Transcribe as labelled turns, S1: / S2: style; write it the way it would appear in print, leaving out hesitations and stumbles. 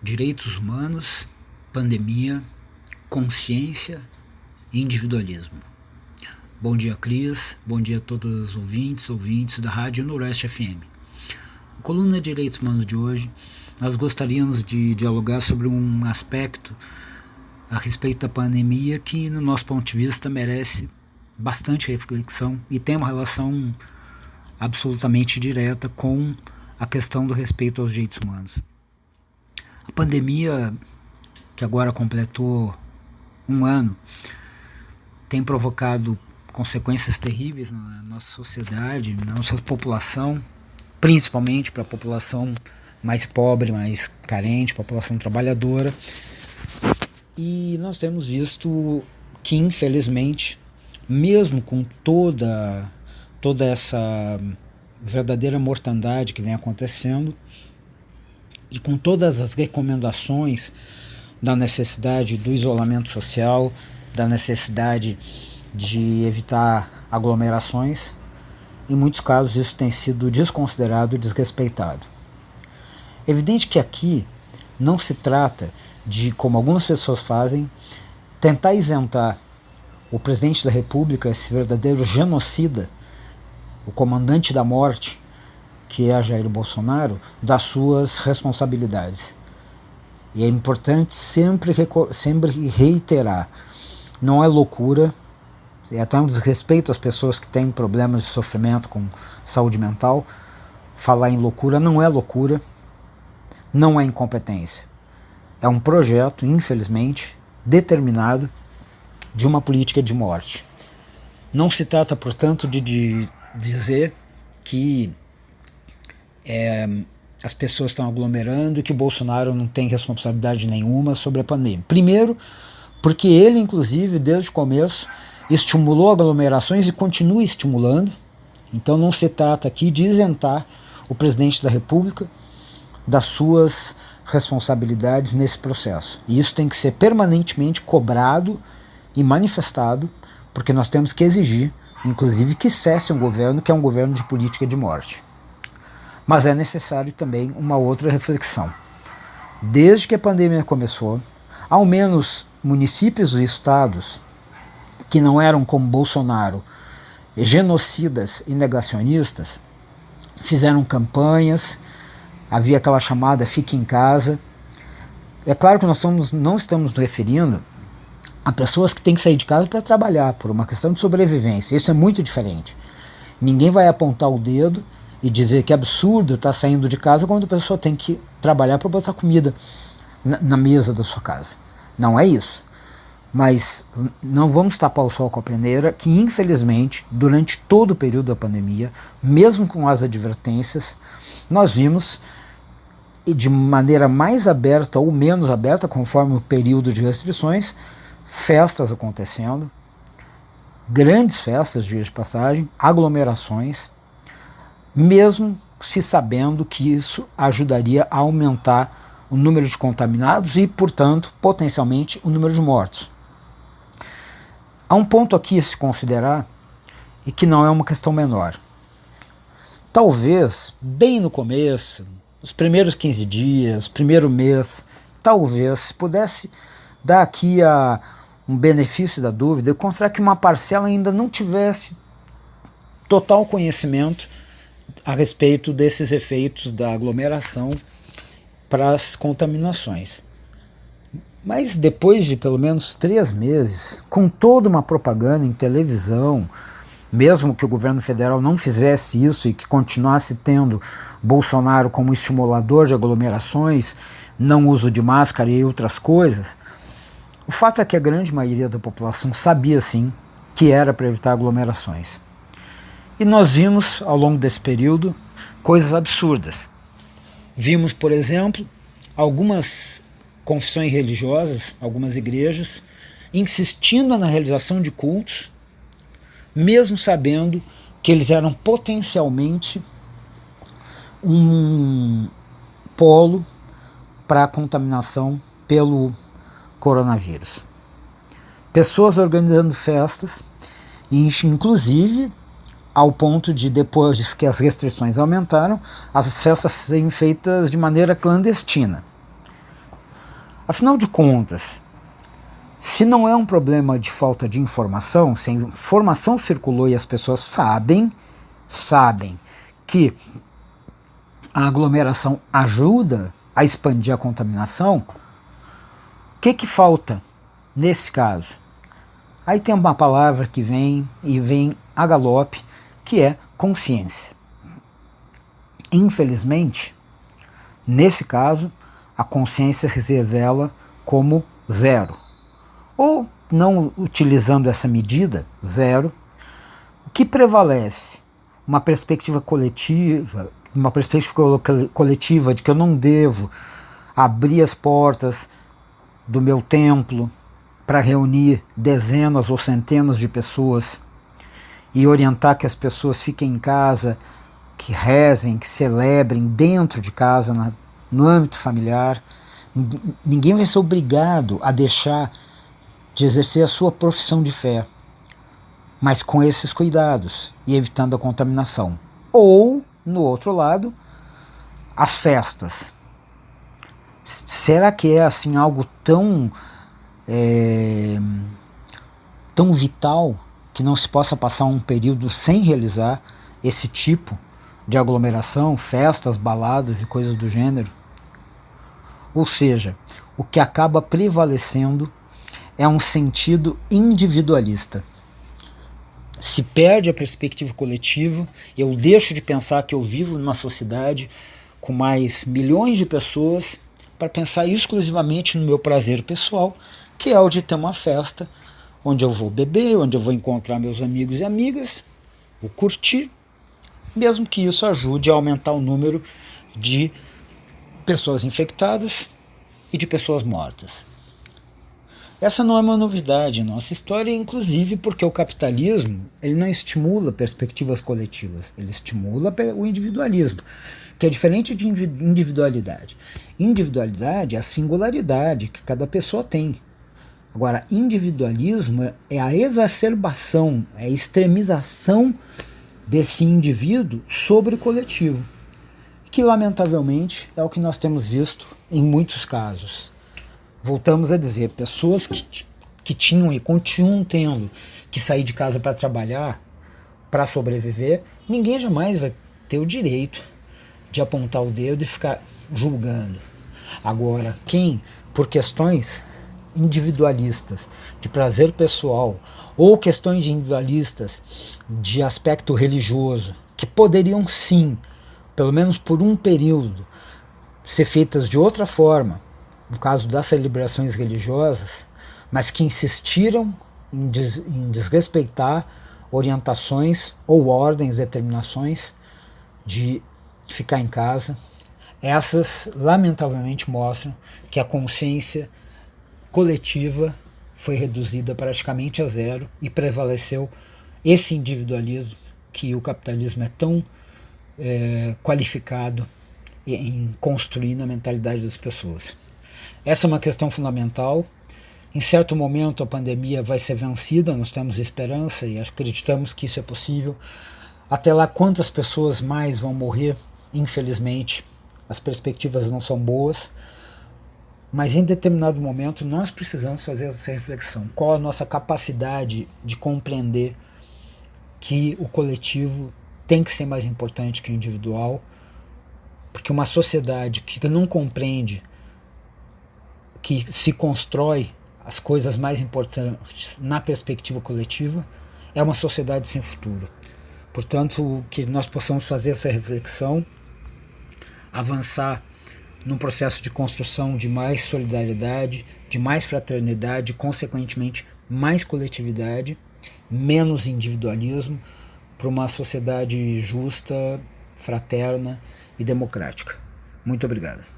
S1: Direitos humanos, pandemia, consciência e individualismo. Bom dia, Cris. Bom dia a todos os ouvintes da Rádio Noroeste FM. Na coluna de Direitos Humanos de hoje, nós gostaríamos de dialogar sobre um aspecto a respeito da pandemia que, no nosso ponto de vista, merece bastante reflexão e tem uma relação absolutamente direta com a questão do respeito aos direitos humanos. A pandemia, que agora completou um ano, tem provocado consequências terríveis na nossa sociedade, na nossa população, principalmente para a população mais pobre, mais carente, população trabalhadora. E nós temos visto que, infelizmente, mesmo com toda essa verdadeira mortandade que vem acontecendo, e com todas as recomendações da necessidade do isolamento social, da necessidade de evitar aglomerações, em muitos casos isso tem sido desconsiderado e desrespeitado. É evidente que aqui não se trata de, como algumas pessoas fazem, tentar isentar o presidente da República, esse verdadeiro genocida, o comandante da morte, que é Jair Bolsonaro, das suas responsabilidades. E é importante sempre reiterar, não é loucura, é até um desrespeito às pessoas que têm problemas de sofrimento com saúde mental, falar em loucura não é loucura, não é incompetência. É um projeto, infelizmente, determinado de uma política de morte. Não se trata, portanto, de dizer que as pessoas estão aglomerando e que o Bolsonaro não tem responsabilidade nenhuma sobre a pandemia. Primeiro, porque ele, inclusive, desde o começo, estimulou aglomerações e continua estimulando. Então não se trata aqui de isentar o presidente da República das suas responsabilidades nesse processo. E isso tem que ser permanentemente cobrado e manifestado, porque nós temos que exigir, inclusive, que cesse um governo que é um governo de política de morte. Mas é necessário também uma outra reflexão. Desde que a pandemia começou, ao menos municípios e estados que não eram como Bolsonaro, genocidas e negacionistas, fizeram campanhas, havia aquela chamada Fique em Casa. É claro que nós não estamos nos referindo a pessoas que têm que sair de casa para trabalhar, por uma questão de sobrevivência. Isso é muito diferente. Ninguém vai apontar o dedo e dizer que é absurdo estar saindo de casa quando a pessoa tem que trabalhar para botar comida na mesa da sua casa. Não é isso. Mas não vamos tapar o sol com a peneira, que infelizmente, durante todo o período da pandemia, mesmo com as advertências, nós vimos, de maneira mais aberta ou menos aberta, conforme o período de restrições, festas acontecendo, grandes festas, dias de passagem, aglomerações, mesmo se sabendo que isso ajudaria a aumentar o número de contaminados e, portanto, potencialmente, o número de mortos. Há um ponto aqui a se considerar e que não é uma questão menor. Talvez, bem no começo, os primeiros 15 dias, primeiro mês, talvez pudesse dar aqui um benefício da dúvida e considerar que uma parcela ainda não tivesse total conhecimento a respeito desses efeitos da aglomeração para as contaminações. Mas depois de pelo menos 3 meses, com toda uma propaganda em televisão, mesmo que o governo federal não fizesse isso e que continuasse tendo Bolsonaro como estimulador de aglomerações, não uso de máscara e outras coisas, o fato é que a grande maioria da população sabia sim que era para evitar aglomerações. E nós vimos, ao longo desse período, coisas absurdas. Vimos, por exemplo, algumas confissões religiosas, algumas igrejas, insistindo na realização de cultos, mesmo sabendo que eles eram potencialmente um polo para a contaminação pelo coronavírus. Pessoas organizando festas, inclusive ao ponto de, depois que as restrições aumentaram, as festas serem feitas de maneira clandestina. Afinal de contas, se não é um problema de falta de informação, se a informação circulou e as pessoas sabem que a aglomeração ajuda a expandir a contaminação, o que falta nesse caso? Aí tem uma palavra que vem a galope, que é consciência. Infelizmente, nesse caso, a consciência se revela como zero. Ou, não utilizando essa medida, zero, o que prevalece? Uma perspectiva coletiva de que eu não devo abrir as portas do meu templo para reunir dezenas ou centenas de pessoas e orientar que as pessoas fiquem em casa, que rezem, que celebrem dentro de casa, no âmbito familiar. Ninguém vai ser obrigado a deixar de exercer a sua profissão de fé, mas com esses cuidados e evitando a contaminação. Ou, no outro lado, as festas. Será que é assim algo tão vital que não se possa passar um período sem realizar esse tipo de aglomeração, festas, baladas e coisas do gênero? Ou seja, o que acaba prevalecendo é um sentido individualista. Se perde a perspectiva coletiva, eu deixo de pensar que eu vivo numa sociedade com mais milhões de pessoas para pensar exclusivamente no meu prazer pessoal, que é o de ter uma festa onde eu vou beber, onde eu vou encontrar meus amigos e amigas, vou curtir, mesmo que isso ajude a aumentar o número de pessoas infectadas e de pessoas mortas. Essa não é uma novidade em nossa história, inclusive porque o capitalismo ele não estimula perspectivas coletivas, ele estimula o individualismo, que é diferente de individualidade. Individualidade é a singularidade que cada pessoa tem. Agora, individualismo é a exacerbação, é a extremização desse indivíduo sobre o coletivo, que lamentavelmente é o que nós temos visto em muitos casos. Voltamos a dizer, pessoas que tinham e continuam tendo que sair de casa para trabalhar, para sobreviver, ninguém jamais vai ter o direito de apontar o dedo e ficar julgando. Agora, quem, por questões individualistas, de prazer pessoal, ou questões individualistas de aspecto religioso, que poderiam sim, pelo menos por um período, ser feitas de outra forma, no caso das celebrações religiosas, mas que insistiram em desrespeitar orientações ou ordens, determinações de ficar em casa, essas lamentavelmente mostram que a consciência coletiva foi reduzida praticamente a zero e prevaleceu esse individualismo que o capitalismo é tão qualificado em construir na mentalidade das pessoas. Essa é uma questão fundamental. Em certo momento a pandemia vai ser vencida, nós temos esperança e acreditamos que isso é possível. Até lá, quantas pessoas mais vão morrer? Infelizmente, as perspectivas não são boas, mas em determinado momento nós precisamos fazer essa reflexão. Qual a nossa capacidade de compreender que o coletivo tem que ser mais importante que o individual, porque uma sociedade que não compreende que se constrói as coisas mais importantes na perspectiva coletiva é uma sociedade sem futuro. Portanto, que nós possamos fazer essa reflexão, avançar num processo de construção de mais solidariedade, de mais fraternidade, consequentemente mais coletividade, menos individualismo, para uma sociedade justa, fraterna e democrática. Muito obrigado.